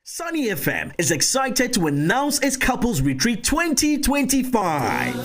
Sunny FM is excited to announce its Couples Retreat 2025.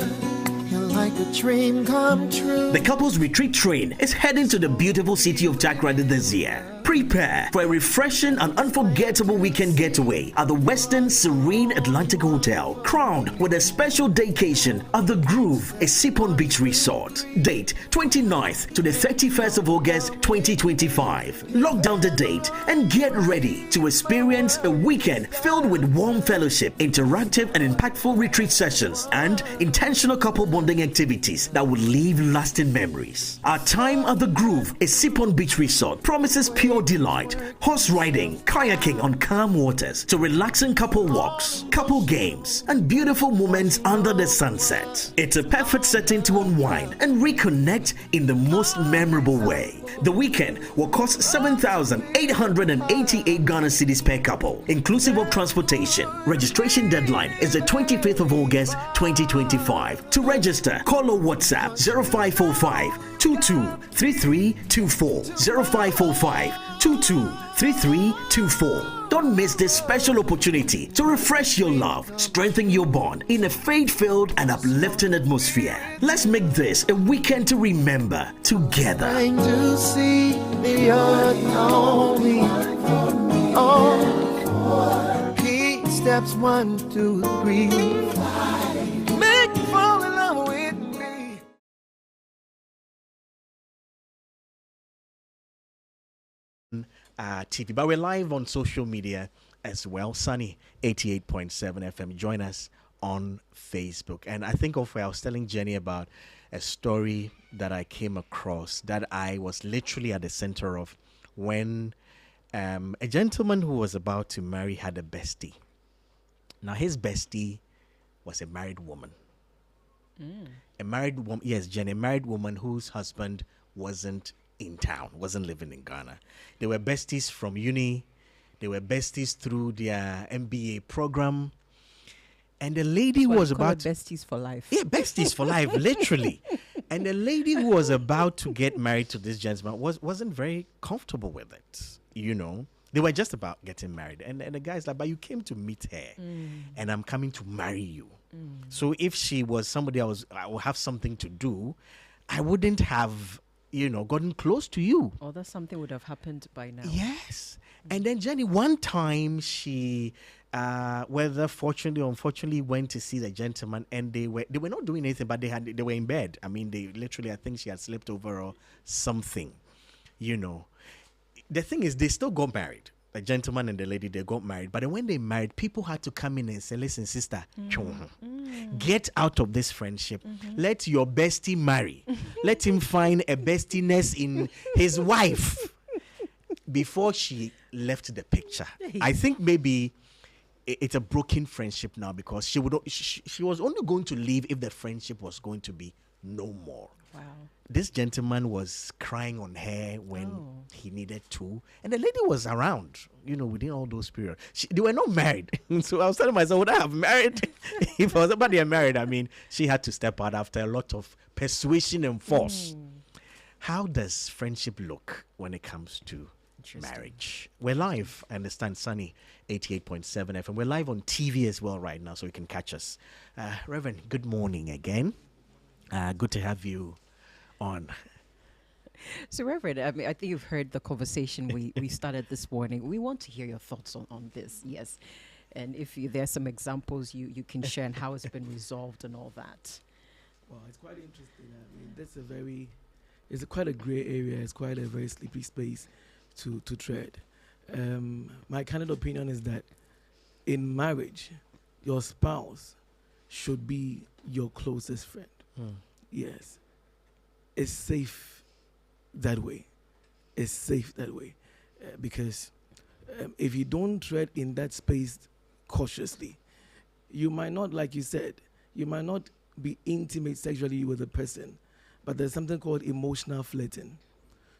Like a dream come true. The Couples Retreat train is heading to the beautiful city of Takoradi this year. Prepare for a refreshing and unforgettable weekend getaway at the Western Serene Atlantic Hotel, crowned with a special vacation at The Groove, a Sipon Beach resort. Date 29th to the 31st of August 2025. Lock down the date and get ready to experience a weekend filled with warm fellowship, interactive and impactful retreat sessions, and intentional couple bonding activities that will leave lasting memories. Our time at The Groove, a Sipon Beach resort, promises pure delight, horse riding, kayaking on calm waters, to relaxing couple walks, couple games, and beautiful moments under the sunset. It's a perfect setting to unwind and reconnect in the most memorable way. The weekend will cost 7,888 Ghana cedis per couple, inclusive of transportation. Registration deadline is the 25th of August 2025. To register, call or WhatsApp 0545 223324 0545 223324. Don't miss this special opportunity to refresh your love, strengthen your bond in a faith-filled and uplifting atmosphere. Let's make this a weekend to remember together. Trying to see beyond only. Oh, key steps 1, 2, 3. Make you fall in love with me. TV, but we're live on social media as well. Sunny 88.7 FM. Join us on Facebook. And I think I was telling Jenny about a story that I came across that I was literally at the center of when a gentleman who was about to marry had a bestie. Now his bestie was a married woman. A married woman, yes, Jenny, a married woman whose husband wasn't in town, wasn't living in Ghana. They were besties from uni. They were besties through their MBA program. And the lady who was about to... besties for life. Yeah, besties for life, literally. And the lady who was about to get married to this gentleman wasn't very comfortable with it, you know. They were just about getting married. And the guy's like, but you came to meet her, and I'm coming to marry you. So if she was somebody I would have something to do, I wouldn't have... gotten close to you. Or that something would have happened by now. Yes. And then Jenny, one time she, whether fortunately or unfortunately, went to see the gentleman, and they were not doing anything, but they were in bed. I mean, they literally, I think she had slept over or something, The thing is, they still got married. The gentleman and the lady, they got married. But then when they married, people had to come in and say, listen, sister, get out of this friendship. Let your bestie marry. Let him find a bestiness in his wife before she left the picture. I think maybe it's a broken friendship now, because she was only going to leave if the friendship was going to be no more. Wow. This gentleman was crying on her when he needed to. And the lady was around, within all those periods. They were not married. So I was telling myself, would I have married? If I was about to get married, I mean, she had to step out after a lot of persuasion and force. How does friendship look when it comes to marriage? We're live, I understand, Sunny 88.7 FM. We're live on TV as well right now, so you can catch us. Reverend, good morning again. Good to have you on. So, Reverend, I think you've heard the conversation we started this morning. We want to hear your thoughts on this, yes. And if there are some examples you can share and how it's been resolved and all that. Well, it's quite interesting. I mean, it's quite a gray area. It's quite a very slippery space to tread. My candid opinion is that in marriage, your spouse should be your closest friend. Yes. It's safe that way. Because if you don't tread in that space cautiously, you might not, like you said, you might not be intimate sexually with a person, but there's something called emotional flirting.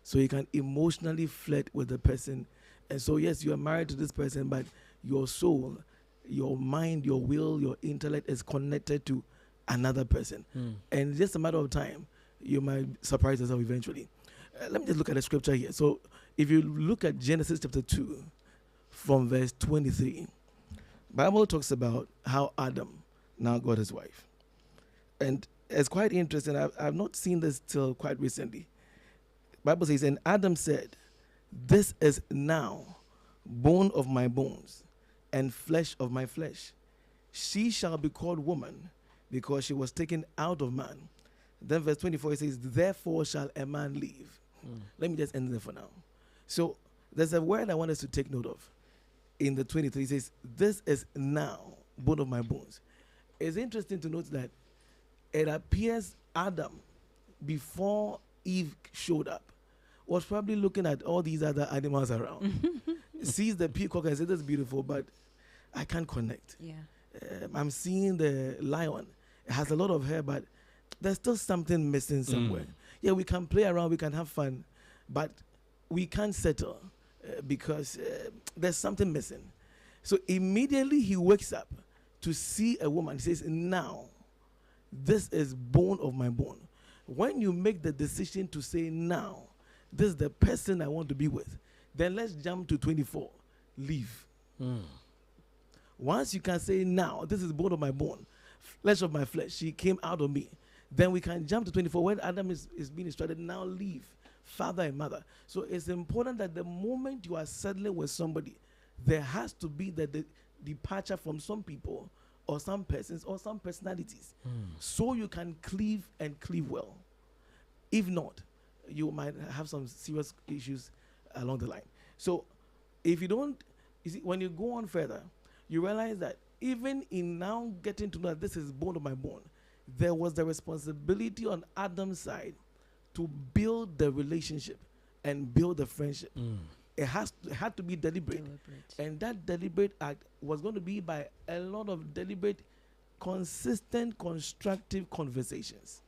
So you can emotionally flirt with the person. And so, yes, you are married to this person, but your soul, your mind, your will, your intellect is connected to another person. And just a matter of time, you might surprise yourself eventually. Let me just look at the scripture here. So if you look at Genesis chapter 2, from verse 23. Bible talks about how Adam now got his wife. And it's quite interesting. I've not seen this till quite recently. Bible says, and Adam said, this is now bone of my bones and flesh of my flesh. She shall be called woman because she was taken out of man. Then verse 24 it says, therefore shall a man live. Let me just end there for now. So there's a word I want us to take note of. In the 23 it says, this is now bone of my bones. It's interesting to note that it appears Adam, before Eve showed up, was probably looking at all these other animals around. Sees the peacock and says, this is beautiful, but I can't connect. Yeah. I'm seeing the lion. It has a lot of hair, but there's still something missing somewhere. Yeah, we can play around, we can have fun, but we can't settle because there's something missing. So immediately he wakes up to see a woman. He says, now, this is bone of my bone. When you make the decision to say, now, this is the person I want to be with, then let's jump to 24. Leave. Once you can say, now, this is bone of my bone, flesh of my flesh, she came out of me, then we can jump to 24. When Adam is being instructed, now leave father and mother. So it's important that the moment you are settling with somebody, there has to be the departure from some people or some persons or some personalities, so you can cleave and cleave well. If not, you might have some serious issues along the line. So if you don't, you see, when you go on further, you realize that even in now getting to know that this is bone of my bone, there was the responsibility on Adam's side to build the relationship and build the friendship. It had to be deliberate. And that deliberate act was going to be by a lot of deliberate, consistent, constructive conversations.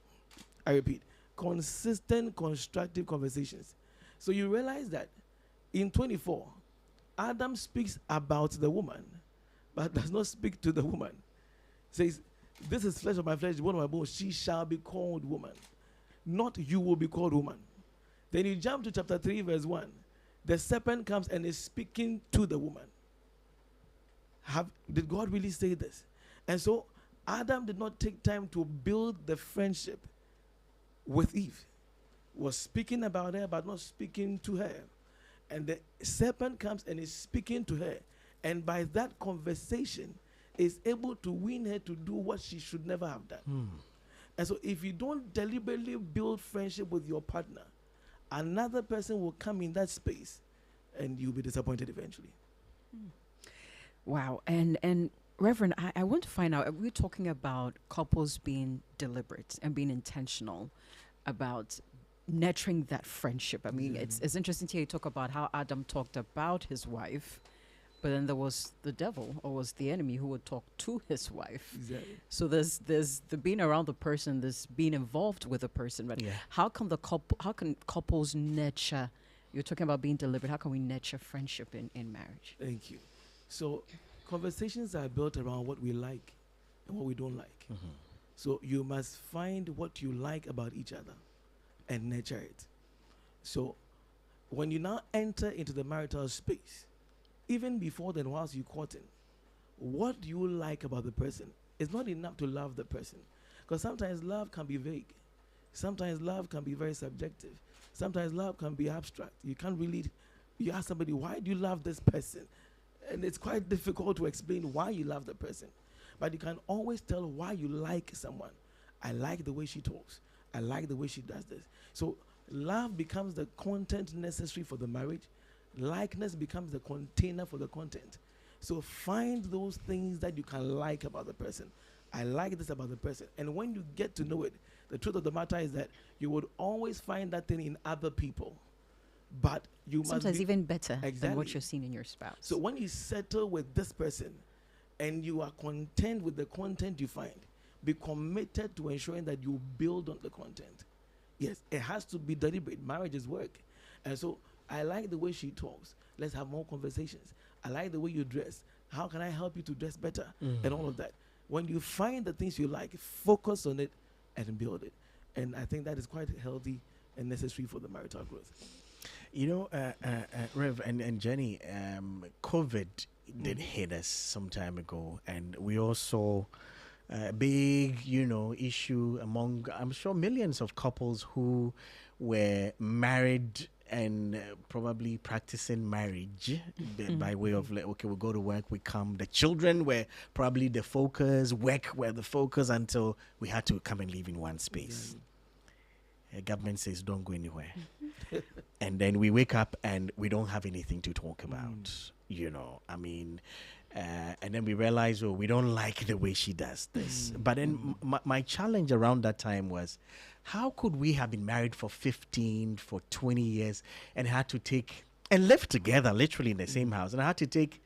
I repeat, consistent, constructive conversations. So you realize that in 24, Adam speaks about the woman, but does not speak to the woman. Says, this is flesh of my flesh, bone of my bones, she shall be called woman. Not you will be called woman. Then you jump to chapter 3, verse 1. The serpent comes and is speaking to the woman. Did God really say this? And so Adam did not take time to build the friendship with Eve. Was speaking about her, but not speaking to her. And the serpent comes and is speaking to her. And by that conversation, is able to win her to do what she should never have done. And so if you don't deliberately build friendship with your partner, another person will come in that space and you'll be disappointed eventually. Wow. And Reverend, I want to find out, we're talking about couples being deliberate and being intentional about nurturing that friendship. I mean, it's interesting to hear you talk about how Adam talked about his wife, but then there was the devil, or was the enemy, who would talk to his wife. Exactly. So there's the being around the person, there's being involved with the person. But how can couples nurture? You're talking about being deliberate. How can we nurture friendship in marriage? Thank you. So conversations are built around what we like and what we don't like. So you must find what you like about each other and nurture it. So when you now enter into the marital space, even before then, whilst you courting, what do you like about the person? It's not enough to love the person, because sometimes love can be vague. Sometimes love can be very subjective. Sometimes love can be abstract. You can't really, you ask somebody, why do you love this person? And it's quite difficult to explain why you love the person. But you can always tell why you like someone. I like the way she talks. I like the way she does this. So love becomes the content necessary for the marriage. Likeness becomes the container for the content. So find those things that you can like about the person. I like this about the person. And when you get to know it, the truth of the matter is that you would always find that thing in other people. But you must sometimes even better exactly than what you're seeing in your spouse. So when you settle with this person and you are content with the content you find, be committed to ensuring that you build on the content. Yes, it has to be deliberate. Marriage is work. And so I like the way she talks. Let's have more conversations. I like the way you dress. How can I help you to dress better? And all of that. When you find the things you like, focus on it and build it. And I think that is quite healthy and necessary for the marital growth. Rev and Jenny, COVID did hit us some time ago, and we all saw a big, issue among, I'm sure, millions of couples who were married and probably practicing marriage by way of, like, okay, we go to work, we come. The children were probably the focus, work were the focus, until we had to come and live in one space. The government says don't go anywhere. And then we wake up and we don't have anything to talk about, and then we realize, we don't like the way she does this. But then my challenge around that time was, how could we have been married for 15, for 20 years and had to take and live together literally in the same house, and I had to take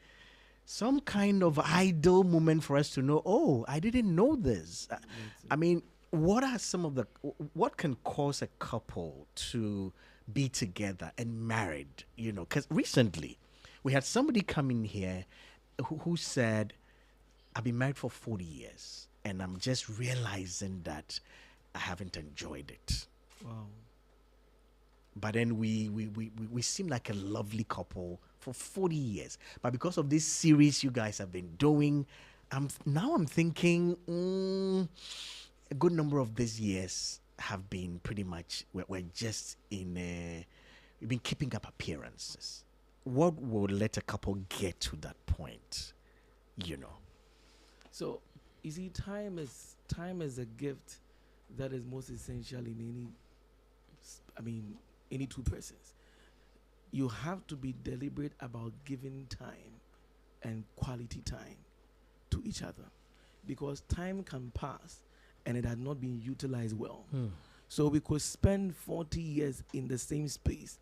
some kind of idle moment for us to know, I didn't know this. What are some of what can cause a couple to be together and married? Because recently we had somebody come in here who said, I've been married for 40 years and I'm just realizing that I haven't enjoyed it. Wow. But then we seem like a lovely couple for 40 years. But because of this series you guys have been doing, I'm thinking a good number of these years have been pretty much, we're just we've been keeping up appearances. What will let a couple get to that point? So, you see, time is a gift that is most essential in any two persons. You have to be deliberate about giving time and quality time to each other, because time can pass and it had not been utilized well. So we could spend 40 years in the same space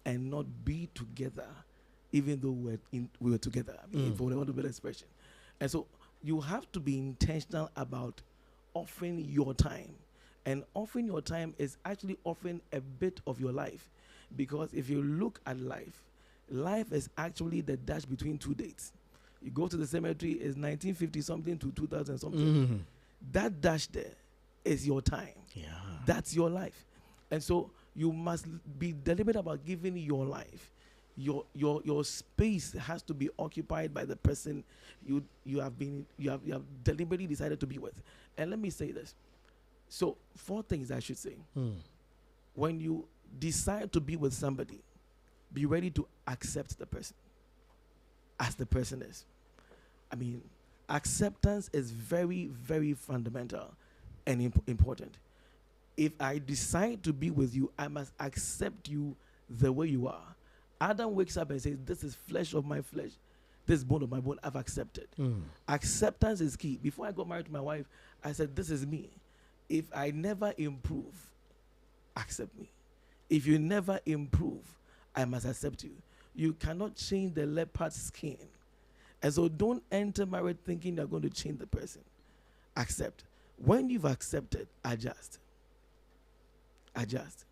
and not be together, even though we were together, for want of a better expression. And so you have to be intentional about offering your time. And offering your time is actually offering a bit of your life. Because if you look at life is actually the dash between two dates. You go to the cemetery, it's 1950 something to 2000 something. That dash there is your time. Yeah. That's your life. And so you must be deliberate about giving your life. Your space has to be occupied by the person you have deliberately decided to be with. And let me say this. So 4 things I should say. When you decide to be with somebody, be ready to accept the person as the person is. Acceptance is very, very fundamental and important. If I decide to be with you, I must accept you the way you are. Adam wakes up and says, this is flesh of my flesh, this bone of my bone, I've accepted. Acceptance is key. Before I got married to my wife, I said, this is me. If I never improve, accept me. If you never improve, I must accept you. You cannot change the leopard's skin. And so don't enter marriage thinking you're going to change the person. Accept. When you've accepted, adjust. Adjust.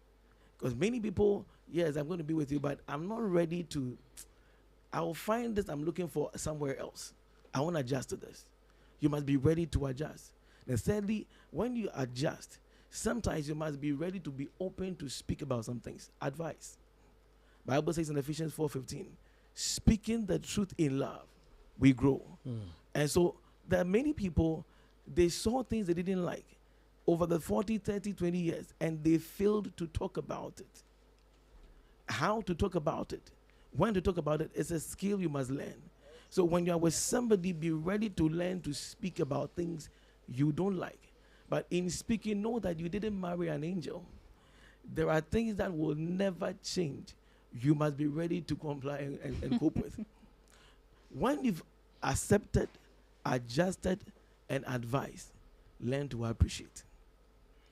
Because many people, yes, I'm going to be with you, but I'm not ready to. I will find this I'm looking for somewhere else. I want to adjust to this. You must be ready to adjust. And thirdly, when you adjust, sometimes you must be ready to be open to speak about some things. Advice. Bible says in Ephesians 4:15, speaking the truth in love, we grow. And so there are many people, they saw things they didn't like over the 40, 30, 20 years, and they failed to talk about it. How to talk about it, when to talk about it, is a skill you must learn. So when you are with somebody, be ready to learn to speak about things you don't like. But in speaking, know that you didn't marry an angel. There are things that will never change. You must be ready to comply and cope with. When you've accepted, adjusted, and advised, learn to appreciate.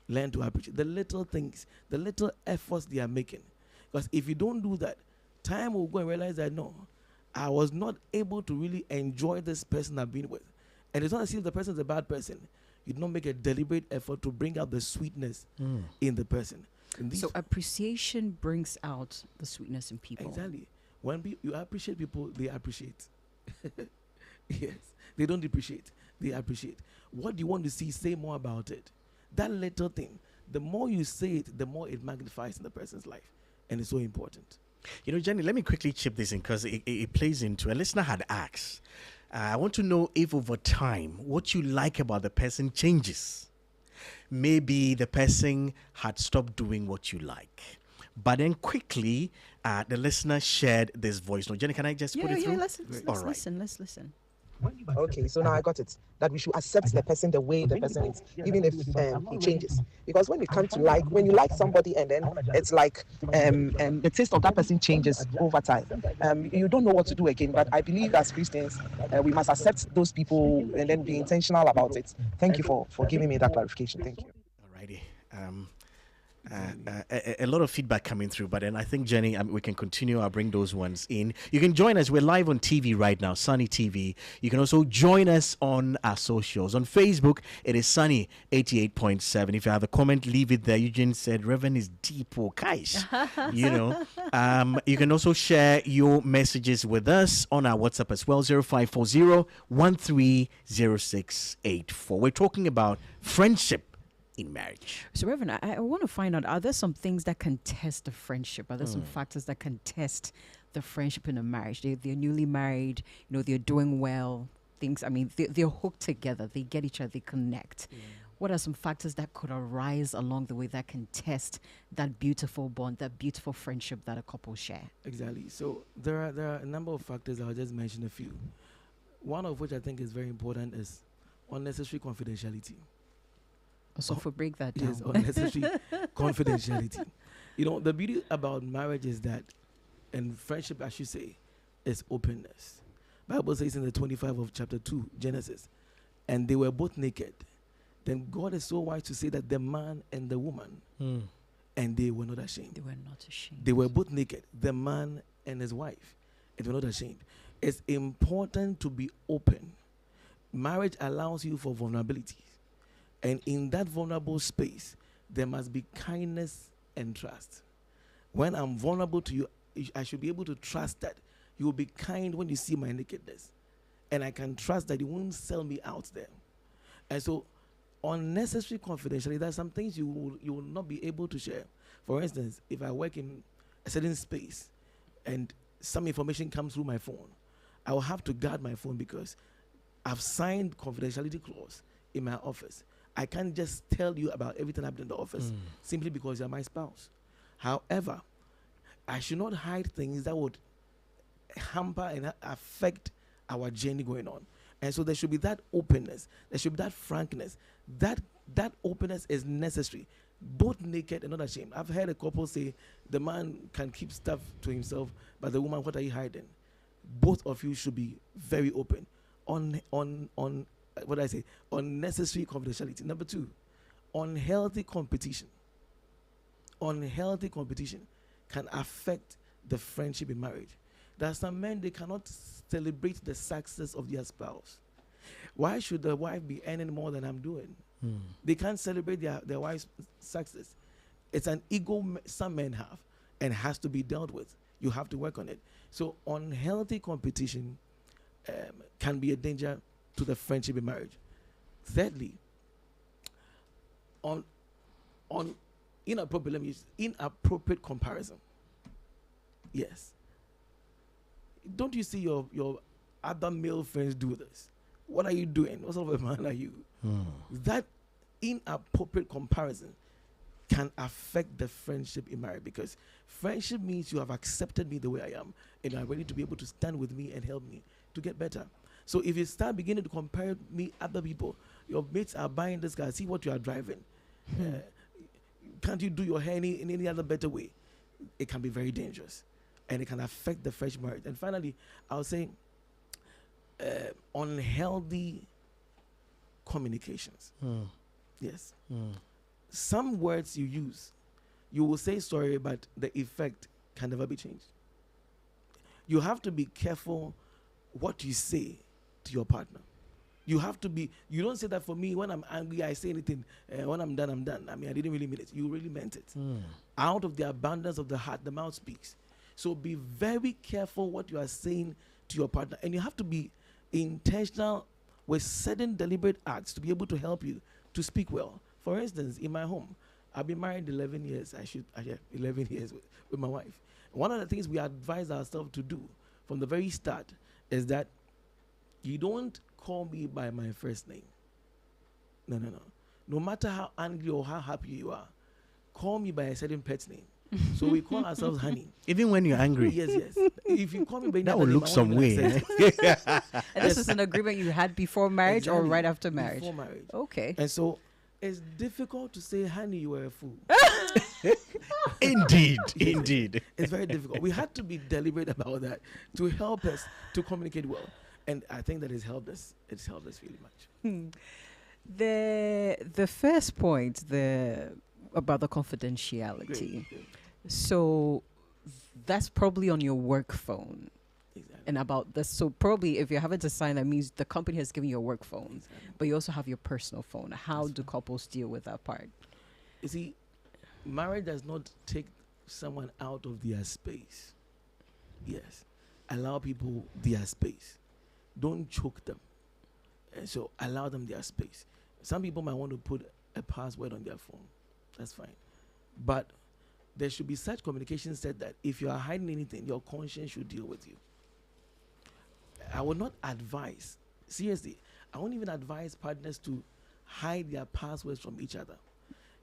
Learn to appreciate the little things, the little efforts they are making. Because if you don't do that, time will go and realize that, no, I was not able to really enjoy this person I've been with. And it's not as if the person is a bad person. You don't make a deliberate effort to bring out the sweetness in the person. So appreciation brings out the sweetness in people. Exactly. When you appreciate people, they appreciate. Yes. They don't depreciate. They appreciate. What do you want to see? Say more about it. That little thing, the more you say it, the more it magnifies in the person's life. And it's so important. You know, Jenny, let me quickly chip this in because it plays into a listener had asked. I want to know if over time what you like about the person changes. Maybe the person had stopped doing what you like. But then quickly, the listener shared this voice note. Jenny, can I just put it through? Let's All right. listen. Let's listen. Okay, so now I got it. That we should accept the person the way the person is, even if he changes. Because when it comes to when you like somebody and then it's like the taste of that person changes over time. You don't know what to do again. But I believe as Christians, we must accept those people and then be intentional about it. Thank you for giving me that clarification. Thank you. Alrighty. A lot of feedback coming through, but then I think, Jenny, we can continue. I'll bring those ones in. You can join us. We're live on TV right now, Sunny TV. You can also join us on our socials. On Facebook, it is Sunny 88.7. If you have a comment, leave it there. Eugene said, Reverend is deep, guys. You know, you can also share your messages with us on our WhatsApp as well, 0540 130684. We're talking about friendship in marriage. So, Reverend, I want to find out, are there some things that can test the friendship? Are there some factors that can test the friendship in a marriage? They're newly married, you know, they're doing well. They're hooked together. They get each other, they connect. What are some factors that could arise along the way that can test that beautiful bond, that beautiful friendship that a couple share? Exactly. So there are a number of factors. I'll just mention a few. One of which I think is very important is unnecessary confidentiality. So break that down. Yes, unnecessary confidentiality. You know, the beauty about marriage is that, and friendship, I should say, is openness. Bible says in the 25 of chapter 2, Genesis, and they were both naked. Then God is so wise to say that the man and the woman, and they were not ashamed. They were not ashamed. They were both naked, the man and his wife, and they were not ashamed. It's important to be open. Marriage allows you for vulnerability. And in that vulnerable space, there must be kindness and trust. When I'm vulnerable to you, I should be able to trust that you will be kind when you see my nakedness. And I can trust that you won't sell me out there. And so, unnecessary confidentiality, there are some things you will not be able to share. For instance, if I work in a certain space and some information comes through my phone, I will have to guard my phone because I've signed confidentiality clause in my office. I can't just tell you about everything happening in the office simply because you're my spouse. However, I should not hide things that would hamper and affect our journey going on. And so there should be that openness. There should be that frankness. That openness is necessary. Both naked and not ashamed. I've heard a couple say the man can keep stuff to himself, but the woman, what are you hiding? Both of you should be very open. What do I say? Unnecessary confidentiality. Number 2, unhealthy competition. Unhealthy competition can affect the friendship in marriage. There are some men, they cannot celebrate the success of their spouse. Why should the wife be earning more than I'm doing? They can't celebrate their wife's success. It's an ego some men have and has to be dealt with. You have to work on it. So unhealthy competition can be a danger to the friendship in marriage. Thirdly, on inappropriate comparison. Yes. Don't you see your other male friends do this? What are you doing? What sort of a man are you? That inappropriate comparison can affect the friendship in marriage, because friendship means you have accepted me the way I am and are ready to be able to stand with me and help me to get better. So if you start beginning to compare me other people, your mates are buying this car, see what you are driving. Can't you do your hair in any other better way? It can be very dangerous, and it can affect the fresh marriage. And finally, I'll say unhealthy communications. Yes. Some words you use, you will say sorry, but the effect can never be changed. You have to be careful what you say to your partner. You have to be, you don't say that for me, when I'm angry, I say anything. When I'm done, I'm done. I mean, I didn't really mean it. You really meant it. Out of the abundance of the heart, the mouth speaks. So be very careful what you are saying to your partner. And you have to be intentional with certain deliberate acts to be able to help you to speak well. For instance, in my home, I've been married 11 years. I have 11 years with my wife. One of the things we advise ourselves to do from the very start is that you don't call me by my first name. No. No matter how angry or how happy you are, call me by a certain pet's name. So we call ourselves Honey. Even when you're angry. Yes. If you call me by That another will name, look I won't some even way. accept it. And this is an agreement you had before marriage or Exactly. right after marriage? Before marriage. Okay. And so it's difficult to say, honey, you were a fool. Indeed. It's very difficult. We had to be deliberate about that to help us to communicate well. And I think that it's helped us. It's helped us really much. The first point, about the confidentiality. Great. So that's probably on your work phone. Exactly. And about this, so probably if you're having to sign, that means the company has given you a work phone, Exactly. but you also have your personal phone. How That's do right. couples deal with that part? You see, marriage does not take someone out of their space. Yes. Allow people their space. Don't choke them. And so allow them their space. Some people might want to put a password on their phone. That's fine. But there should be such communication said that if you are hiding anything, your conscience should deal with you. I would not advise, seriously, I won't even advise partners to hide their passwords from each other.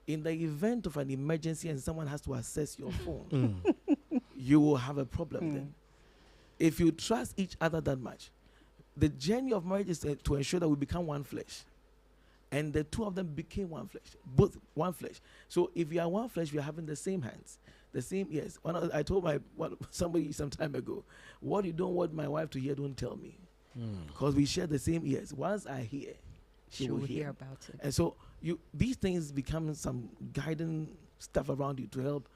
In the event of an emergency and someone has to access your phone, you will have a problem then. If you trust each other that much, the journey of marriage is to ensure that we become one flesh. And the two of them became one flesh, both one flesh. So if you are one flesh, we are having the same hands, the same ears. I told somebody some time ago, what you don't want my wife to hear, don't tell me. Because we share the same ears. Once I hear, she will hear about it. And so these things become some guiding stuff around you to help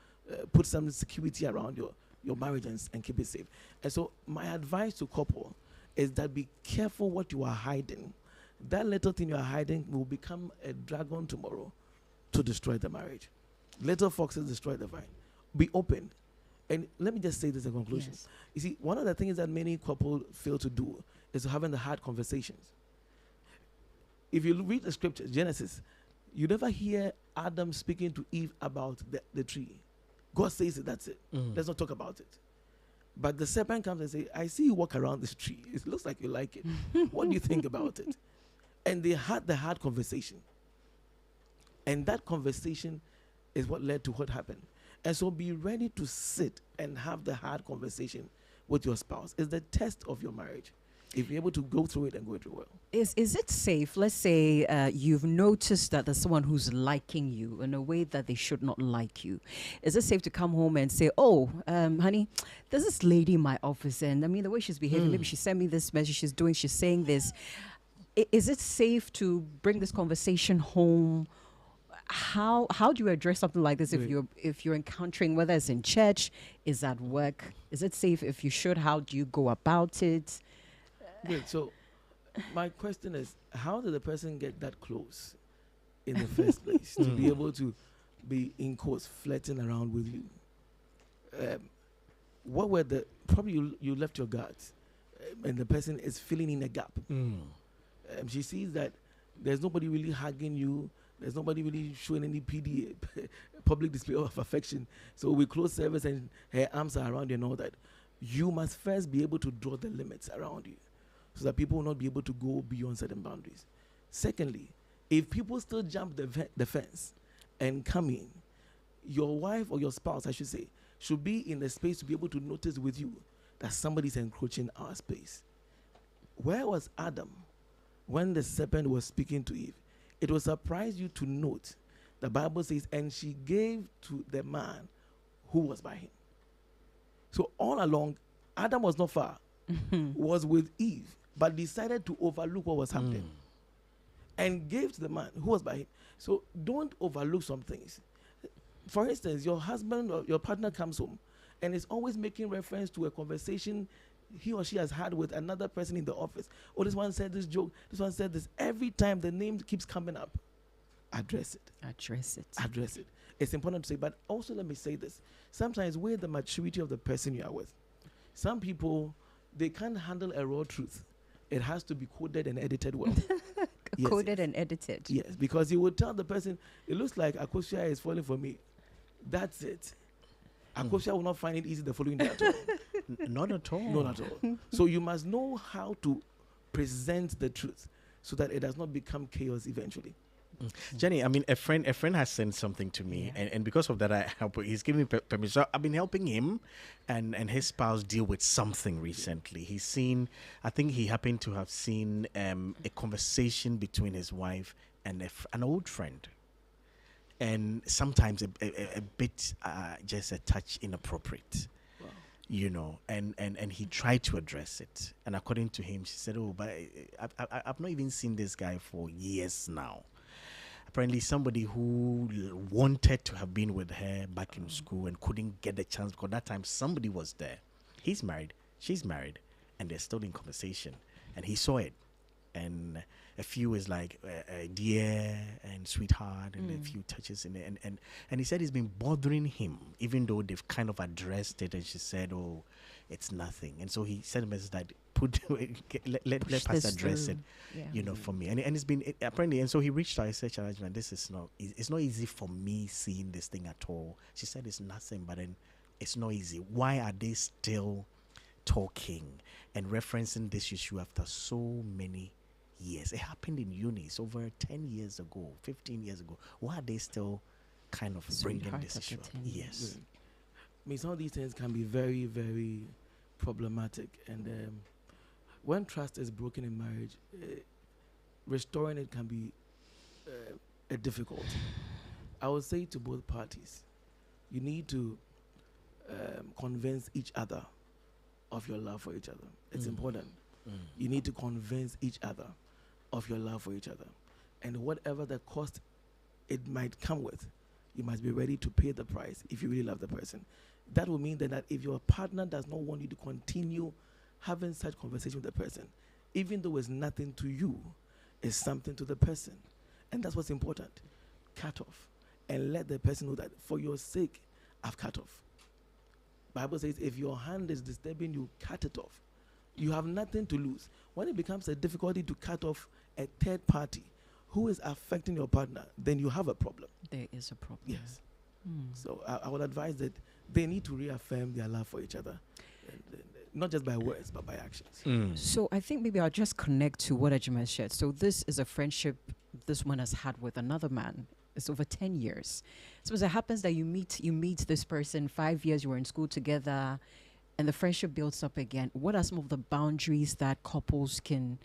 put some security around your marriage and keep it safe. And so my advice to couple is that be careful what you are hiding. That little thing you are hiding will become a dragon tomorrow to destroy the marriage. Little foxes destroy the vine. Be open. And let me just say this in conclusion. Yes. You see, one of the things that many couples fail to do is having the hard conversations. If you read the scriptures, Genesis, you never hear Adam speaking to Eve about the tree. God says it, that's it. Let's not talk about it. But the serpent comes and says, I see you walk around this tree. It looks like you like it. What do you think about it? And they had the hard conversation. And that conversation is what led to what happened. And so be ready to sit and have the hard conversation with your spouse. It's the test of your marriage. If you're able to go through it and go through well. Is it safe? Let's say you've noticed that there's someone who's liking you in a way that they should not like you. Is it safe to come home and say, "Oh, honey, there's this lady in my office, and I mean the way she's behaving. Maybe she sent me this message. She's saying this." Is it safe to bring this conversation home? How do you address something like this if you're encountering, whether it's in church, is at work? Is it safe? If you should, how do you go about it? Good. So my question is, how did the person get that close in the first place to be able to be, in quotes, flirting around with you? What were probably you left your guards and the person is filling in a gap. She sees that there's nobody really hugging you. There's nobody really showing any PD, public display of affection. So we close service and her arms are around you and all that. You must first be able to draw the limits around you so that people will not be able to go beyond certain boundaries. Secondly, if people still jump the fence and come in, your wife or your spouse, I should say, should be in the space to be able to notice with you that somebody's encroaching our space. Where was Adam when the serpent was speaking to Eve? It will surprise you to note, the Bible says, and she gave to the man who was by him. So all along, Adam was not far, was with Eve, but decided to overlook what was happening and gave to the man who was by him. So don't overlook some things. For instance, your husband or your partner comes home and is always making reference to a conversation he or she has had with another person in the office. Oh, this one said this joke, this one said this. Every time the name keeps coming up, address it. Address it. It's important to say, but also let me say this. Sometimes with the maturity of the person you are with, some people, they can't handle a raw truth. It has to be coded and edited well. Yes, Coded yes. and edited. Yes, because he would tell the person, it looks like Akosua is falling for me. That's it. Akosua will not find it easy the following day at all. Not at all. Not at all. So you must know how to present the truth so that it does not become chaos eventually. Jenny, I mean, a friend has sent something to me, and because of that, I help. He's giving me permission. So I've been helping him, and his spouse deal with something recently. He's seen, I think he happened to have seen a conversation between his wife and an old friend, and sometimes a bit just a touch inappropriate. You know, and he tried to address it, and according to him, she said, "Oh, but I've not even seen this guy for years now." Apparently, somebody who wanted to have been with her back in school and couldn't get the chance because that time somebody was there. He's married, she's married, and they're still in conversation. And he saw it, and a few is like dear and sweetheart, and a few touches in it. And he said it's been bothering him, even though they've kind of addressed it. And she said, "Oh, it's nothing." And so he sent a message that let us address it, you know, for me. And it's been apparently. And so he reached out. He said, "Charajman, this is not. It's not easy for me seeing this thing at all." She said, "It's nothing, but then it's not easy. Why are they still talking and referencing this issue after so many years? It happened in uni. It's over 10 years ago, 15 years ago. Why are they still kind of bringing this issue up?" Yes. I mean, some of these things can be very, very problematic. And when trust is broken in marriage, restoring it can be a difficulty. I would say to both parties, you need to convince each other of your love for each other. It's important. You need to convince each other of your love for each other. And whatever the cost it might come with, you must be ready to pay the price if you really love the person. That will mean that if your partner does not want you to continue having such conversation with the person, even though it's nothing to you, it's something to the person. And that's what's important. Cut off. And let the person know that for your sake, I've cut off. Bible says if your hand is disturbing you, cut it off. You have nothing to lose. When it becomes a difficulty to cut off a third party who is affecting your partner, then you have a problem. There is a problem. Yes. So I would advise that they need to reaffirm their love for each other, and not just by words, but by actions. So I think maybe I'll just connect to what Adjei shared. So this is a friendship this one has had with another man. It's over 10 years. So as it happens that you meet this person, 5 years you were in school together, and the friendship builds up again. What are some of the boundaries that couples can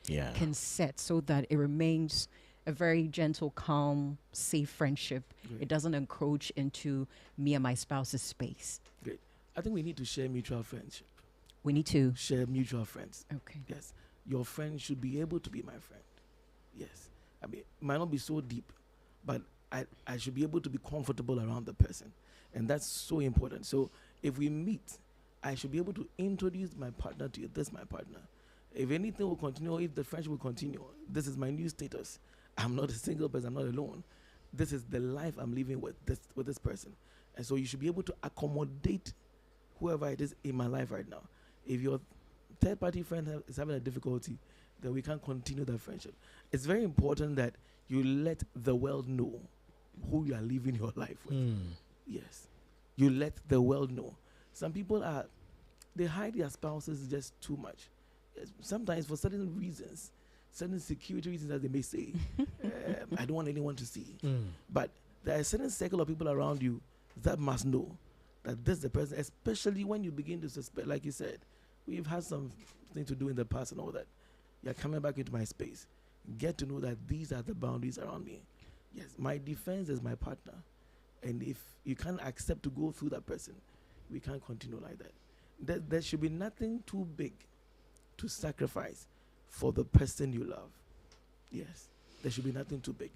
set so that it remains a very gentle, calm, safe friendship? Great. It doesn't encroach into me and my spouse's space. Great. I think we need to share mutual friendship. We need to Share mutual friends. Okay. Yes. Your friend should be able to be my friend. Yes. I mean, it might not be so deep, but I should be able to be comfortable around the person. And that's so important. So if we meet, I should be able to introduce my partner to you. This is my partner. If anything will continue, if the friendship will continue, this is my new status. I'm not a single person. I'm not alone. This is the life I'm living with this person. And so you should be able to accommodate whoever it is in my life right now. If your third party friend is having a difficulty, then we can't continue that friendship. It's very important that you let the world know who you are living your life with. Yes. You let the world know. Some people they hide their spouses just too much. Sometimes for certain reasons, certain security reasons that they may say, I don't want anyone to see. But there are a certain circle of people around you that must know that this is the person, especially when you begin to suspect, like you said, we've had something to do in the past and all that. You're coming back into my space. Get to know that these are the boundaries around me. Yes, my defense is my partner. And if you can't accept to go through that person, we can't continue like that. There should be nothing too big to sacrifice for the person you love. Yes, there should be nothing too big.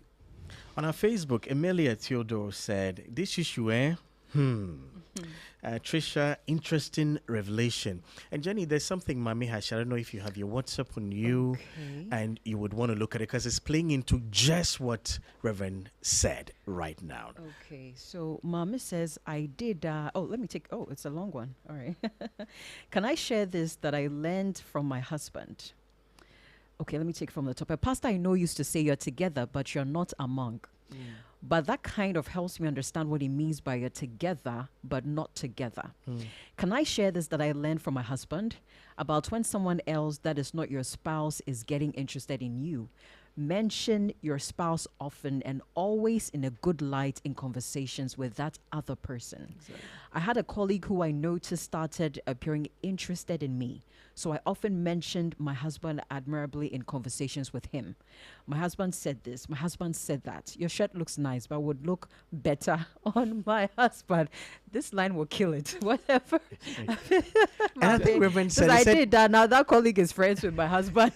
On our Facebook, Emilia Theodore said, this issue, Trisha, interesting revelation. And Jenny, there's something Mami has. I don't know if you have your WhatsApp on you and you would want to look at it because it's playing into just what Reverend said right now. Okay, so Mama says, I did, it's a long one. All right. Can I share this that I learned from my husband? okay, let me take from the top. A pastor I know used to say, you're together, but you're not among. But that kind of helps me understand what he means by you're together, but not together. Can I share this that I learned from my husband about when someone else that is not your spouse is getting interested in you? Mention your spouse often and always in a good light in conversations with that other person. Exactly. I had a colleague who I noticed started appearing interested in me. So I often mentioned my husband admirably in conversations with him. My husband said this, my husband said that. Your shirt looks nice, but would look better on my husband. This line will kill it. Whatever. And I think Reverend said... I did that. Now that colleague is friends with my husband.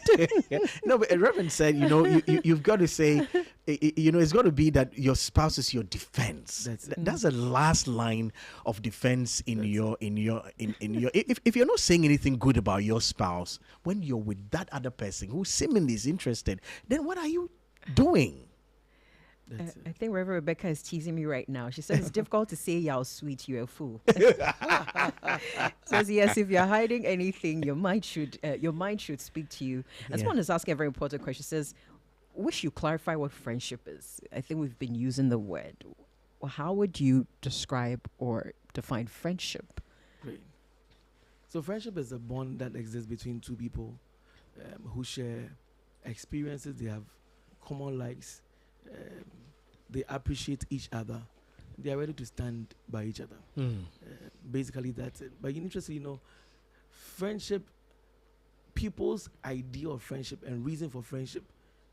No, but Reverend said, you've got to say, it's got to be that your spouse is your defense. That's the last line of defense in your if you're not saying anything good about your spouse when you're with that other person who seemingly is interested, then what are you doing? I think Reverend Rebecca is teasing me right now. She says it's difficult to say you're sweet, you're a fool. Says yes, if you're hiding anything, your mind should speak to you. I just want to ask a very important question. She says, wish you clarify what friendship is. I think we've been using the word. Well, how would you describe or define friendship? Great. So friendship is a bond that exists between two people who share experiences. They have common likes. They appreciate each other. They are ready to stand by each other. Basically, that's it. But interestingly, friendship, people's idea of friendship and reason for friendship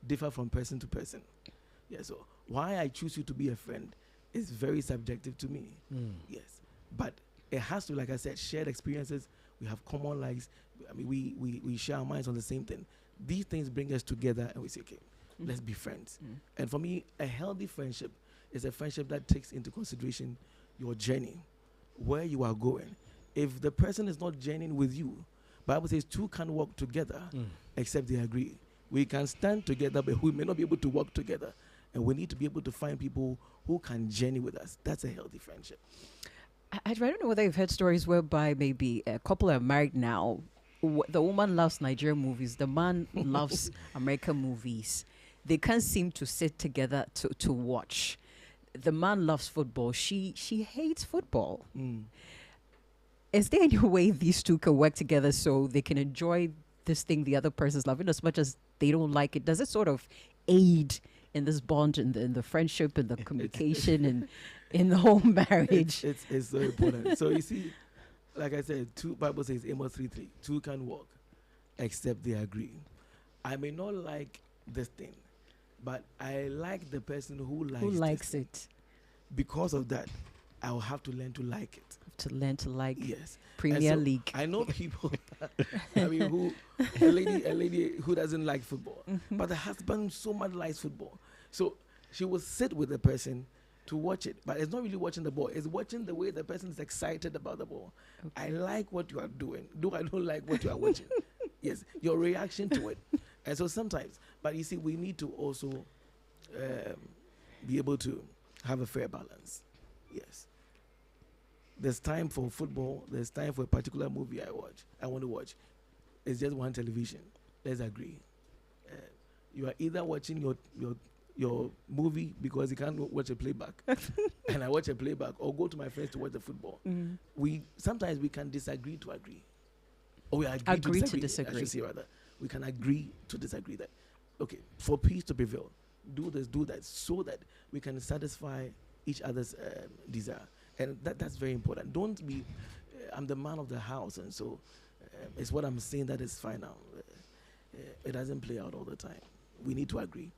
differ from person to person. Yeah, so why I choose you to be a friend is very subjective to me. Yes, but it has to, like I said, shared experiences. We have common likes. I mean, we share our minds on the same thing. These things bring us together, and we say, okay, let's be friends. And for me, a healthy friendship is a friendship that takes into consideration your journey, where you are going. If the person is not journeying with you, Bible says two can walk together except they agree. We can stand together, but we may not be able to work together. And we need to be able to find people who can journey with us. That's a healthy friendship. I don't know whether you've heard stories whereby maybe a couple are married now. The woman loves Nigerian movies. The man loves American movies. They can't seem to sit together to watch. The man loves football. She hates football. Is there any way these two can work together so they can enjoy this thing the other person's loving as much as they don't like it? Does it sort of aid in this bond, in the friendship, and the communication, and in the whole marriage? It's so important. So you see, like I said, Bible says Amos 3:3, two can walk except they agree. I may not like this thing, but I like the person who likes it. Because of that, I'll have to learn to like it. To learn to like yes. Premier League. I know people, I mean, a lady who doesn't like football, but the husband so much likes football. So she will sit with the person to watch it, but it's not really watching the ball. It's watching the way the person is excited about the ball. Okay. I like what you are doing. I don't like what you are watching. Yes, your reaction to it. And so sometimes, but you see, we need to also be able to have a fair balance. Yes. There's time for football. There's time for a particular movie I want to watch. It's just one television. Let's agree. You are either watching your movie because you can't watch a playback, and I watch a playback, or go to my friends to watch the football. Sometimes we can disagree to agree, or we agree to disagree. I should say rather, we can agree to disagree. That okay, for peace to prevail, do this, do that, so that we can satisfy each other's desire. And that's very important. Don't be, I'm the man of the house, and so it's what I'm saying that is fine now. It doesn't play out all the time. We need to agree.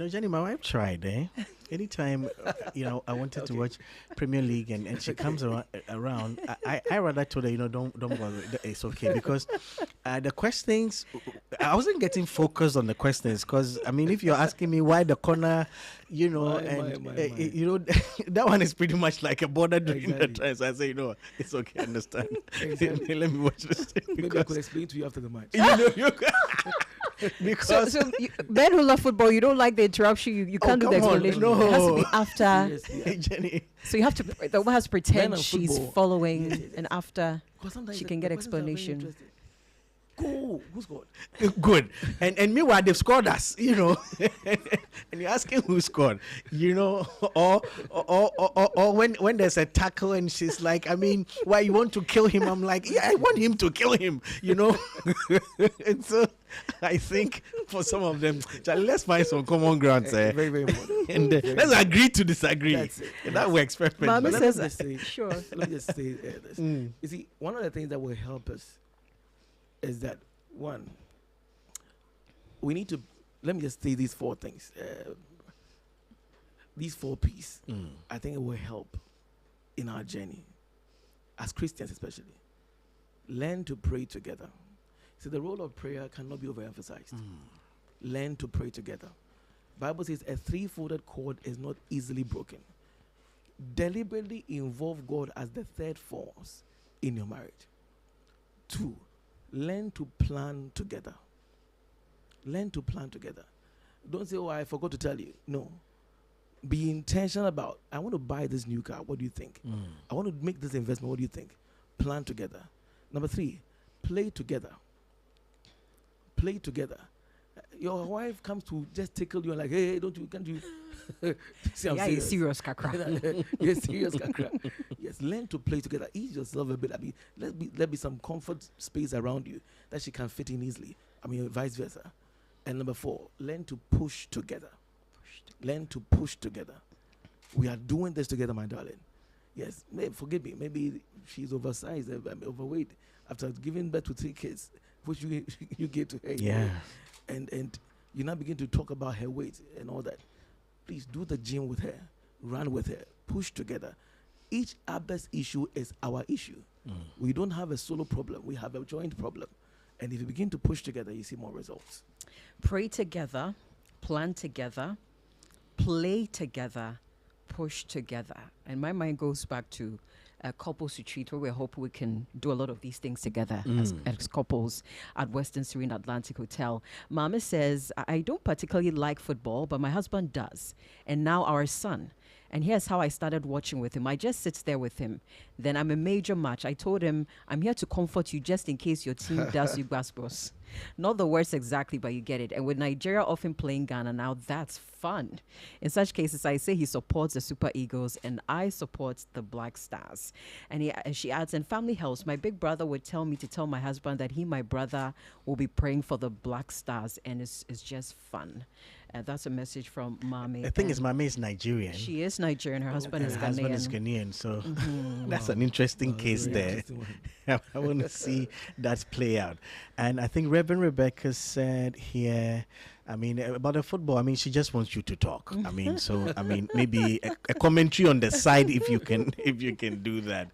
Jenny, my wife tried, anytime, I wanted to watch Premier League and she comes around, I rather told her, don't bother, it's okay. Because the questions, I wasn't getting focused on the questions. Because, I mean, if you're asking me why the corner, that one is pretty much like a border during the time. So I say, it's okay, I understand. Exactly. Let me watch this. Maybe I could explain to you after the match. Because so men who love football, you don't like the interruption. You can't do the explanation. No. It has to be after. Hey, Jenny. So you have to. The woman has to pretend she's following, yes. and after she can get explanation. Who scored? Good. And meanwhile, they've scored us, and you're asking who scored, or when there's a tackle and she's like, I mean, why you want to kill him? I'm like, yeah, I want him to kill him, And so I think for some of them, Charlie, let's find some common ground. Very, very important. And let's agree to disagree. That's it. And that works perfectly. Mama Let says me just say, sure. Let me just say this. You see, one of the things that will help us is that, one, we need to, let me just say these four things. These 4 P's, I think it will help in our journey, as Christians especially. Learn to pray together. So the role of prayer cannot be overemphasized. Learn to pray together. Bible says a 3-folded cord is not easily broken. Deliberately involve God as the third force in your marriage. 2, learn to plan together. Learn to plan together. Don't say, oh, I forgot to tell you. No. Be intentional about, I want to buy this new car. What do you think? I want to make this investment. What do you think? Plan together. Number 3, play together. Play together. Your wife comes to just tickle you and like, hey, can't you? See, I'm Yeah, you're serious, kakra. You're serious, kakra. Yes, learn to play together. Ease yourself a bit. I mean, let be some comfort space around you that she can fit in easily. I mean, vice versa. And number 4, learn to push together. Learn to push together. We are doing this together, my darling. Yes, forgive me. Maybe she's oversized, overweight, after giving birth to 3 kids, which you gave to her. Yeah. And you now begin to talk about her weight and all that. Please do the gym with her, run with her, push together. Each other's issue is our issue. We don't have a solo problem. We have a joint problem. And if you begin to push together, you see more results. Pray together, plan together, play together, push together. And my mind goes back to couples retreat where we hope we can do a lot of these things together as couples at Western Serene Atlantic Hotel. Mama says, I don't particularly like football, but my husband does. And now our son. And here's how I started watching with him. I just sit there with him. Then I'm a major match. I told him, I'm here to comfort you just in case your team does you gospels. Not the words exactly, but you get it. And with Nigeria often playing Ghana now, that's fun. In such cases, I say he supports the Super Eagles and I support the Black Stars. And she adds, and family helps. My big brother would tell me to tell my husband that my brother, will be praying for the Black Stars. And it's just fun. That's a message from Mami. The thing is, Mami is Nigerian. She is Nigerian. Her husband is Ghanaian. Her husband is Ghanaian, so that's an interesting case there. I want to see that play out. And I think Reverend Rebecca said here, I mean, about the football, I mean, she just wants you to talk. I mean, so, I mean, maybe a commentary on the side if you can do that,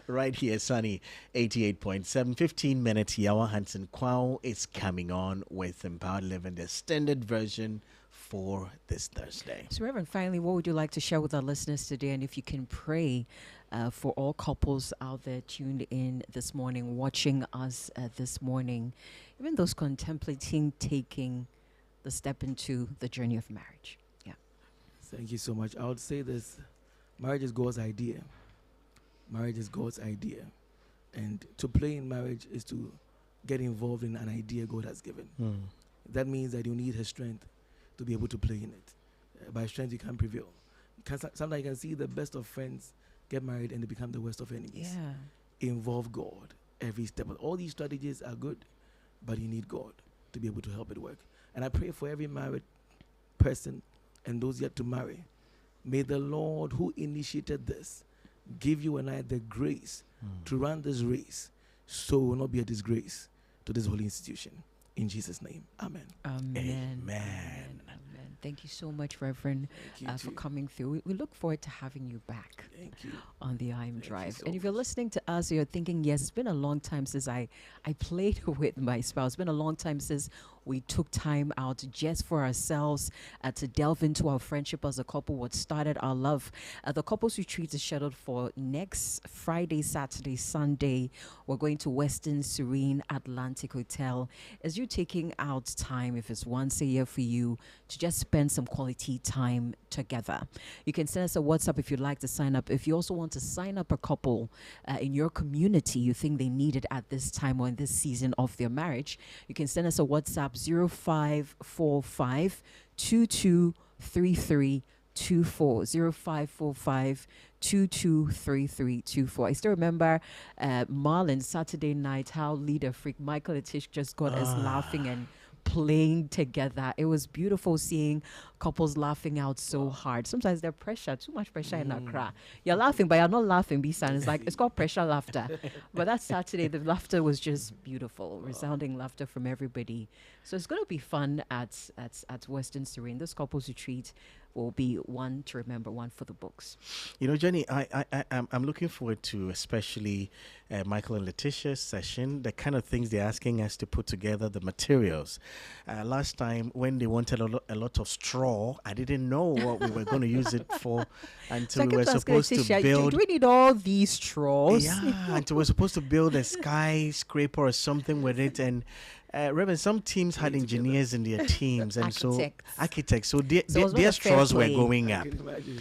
Right here, Sunny, 88.7, 15 minutes, Yawa Hansen Kwao is coming on with Empowered Living, the extended version for this Thursday. So, Reverend, finally, what would you like to share with our listeners today? And if you can pray for all couples out there tuned in this morning, watching us this morning, even those contemplating taking the step into the journey of marriage. Yeah. Thank you so much. I would say this, marriage is God's idea. Marriage is God's idea. And to play in marriage is to get involved in an idea God has given. That means that you need His strength to be able to play in it. By strength, you can't prevail. Sometimes you can see the best of friends get married and they become the worst of enemies. Yeah. Involve God every step. All these strategies are good, but you need God to be able to help it work. And I pray for every married person and those yet to marry. May the Lord who initiated this give you and I the grace to run this race so it will not be a disgrace to this holy institution. In Jesus' name, amen. Amen. Amen. Thank you so much, Reverend, for coming through. We look forward to having you back. Thank you. On the IM Thank Drive. you so And if you're much. listening to us, you're thinking, yes, it's been a long time since I played with my spouse. It's been a long time since we took time out just for ourselves to delve into our friendship as a couple, what started our love. The couples retreat is scheduled for next Friday, Saturday, Sunday. We're going to Western Serene Atlantic Hotel. As you're taking out time, if it's once a year for you, to just spend some quality time together. You can send us a WhatsApp if you'd like to sign up. If you also want to sign up a couple in your community you think they need it at this time or in this season of their marriage, you can send us a WhatsApp 0545 223324 0545 223324. I still remember Marlon Saturday night, how leader freak Michael and Tish just got us laughing and playing together. It was beautiful seeing couples laughing out so hard. Sometimes there's pressure, too much pressure in Accra. You're laughing, but you're not laughing, B-San. It's like, it's called pressure laughter. But that Saturday, the laughter was just beautiful, resounding laughter from everybody. So it's going to be fun at Western Serene. This couples retreat will be one to remember, one for the books. You know, Jenny, I'm looking forward to especially Michael and Letitia's session, the kind of things they're asking us to put together, the materials. Last time when they wanted a lot of straw, I didn't know what we were going to use it for until we were supposed to build. Do we need all these straws? Yeah, until we're supposed to build a skyscraper or something with it. And Reverend, some teams had engineers in their teams, and architects. So their straws were going up.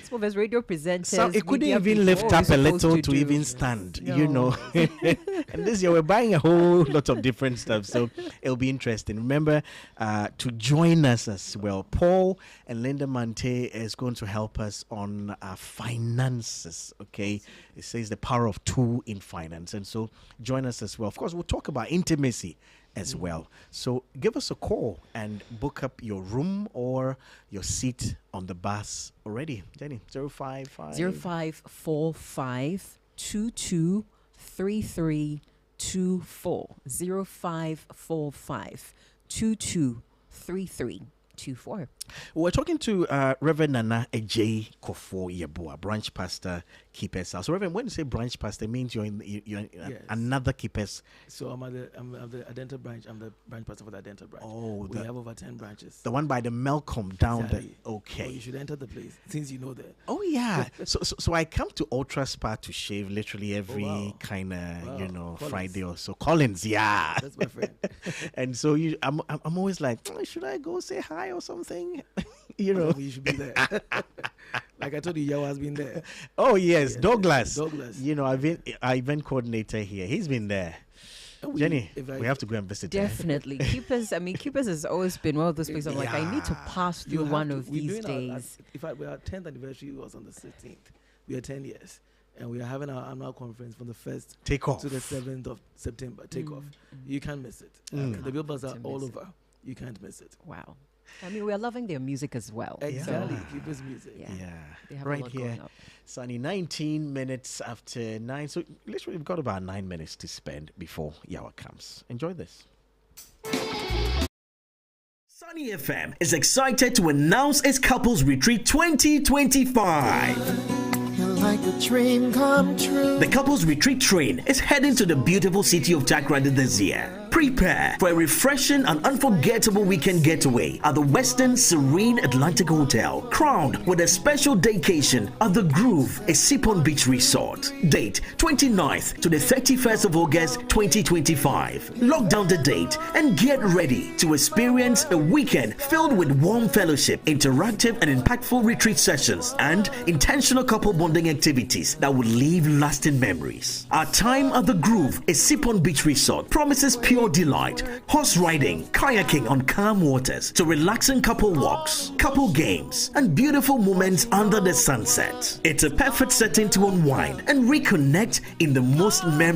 Some of us radio presenters. So it couldn't even lift up a little to even stand, you know. And this year we're buying a whole lot of different stuff, so it'll be interesting. Remember to join us as well. Paul and Linda Mante is going to help us on finances. Okay, it says the power of two in finance, and so join us as well. Of course, we'll talk about intimacy as well. So give us a call and book up your room or your seat on the bus already. Jenny, 0545 223324 0545 223324. We're talking to Reverend Nana Adjei Kuffuor Yeboah, branch pastor, Keeper's House. So, Reverend, when you say branch pastor, it means you're Yes. another Keeper's. So I'm the Adenta branch. I'm the branch pastor for the Adenta branch. Oh, we have over 10 branches. The one by the Malcolm down Exactly. there. Okay. So you should enter the place since you know that. Oh yeah. so I come to Ultra Spa to shave literally every kind of Collins. Friday or so. Collins, yeah. That's my friend. And so I'm always like, should I go say hi or something? You know, you should be there. Like I told you, Yawa has been there. Oh yes, Douglas. Douglas. You know, our event coordinator here. He's been there. Jenny, we have to go and visit. Definitely. Keepers has always been one of those places. I'm like, I need to pass through one of these days. In fact, our 10th anniversary was on the 16th. We are 10 years. And we are having our annual conference from the 1st to the 7th of September. Off. You can't miss it. The billboards are all over. You can't miss it. Wow. I mean, we are loving their music as well. Exactly. Keepers music. Yeah. They have Right here. Sunny, 19 minutes after 9. So literally we've got about 9 minutes to spend before Yawa comes. Enjoy this. Sunny FM is excited to announce its Couples Retreat 2025. Like a dream come true. The Couples Retreat train is heading to the beautiful city of Takoradi this year. Prepare for a refreshing and unforgettable weekend getaway at the Western Serene Atlantic Hotel, crowned with a special vacation at the Groove, a Sipon Beach resort. Date 29th to the 31st of August 2025. Lock down the date and get ready to experience a weekend filled with warm fellowship, interactive and impactful retreat sessions, and intentional couple bonding activities that will leave lasting memories. Our time at the Groove, a Sipon Beach resort, promises pure delight, horse riding, kayaking on calm waters, to relaxing couple walks, couple games, and beautiful moments under the sunset. It's a perfect setting to unwind and reconnect in the most memorable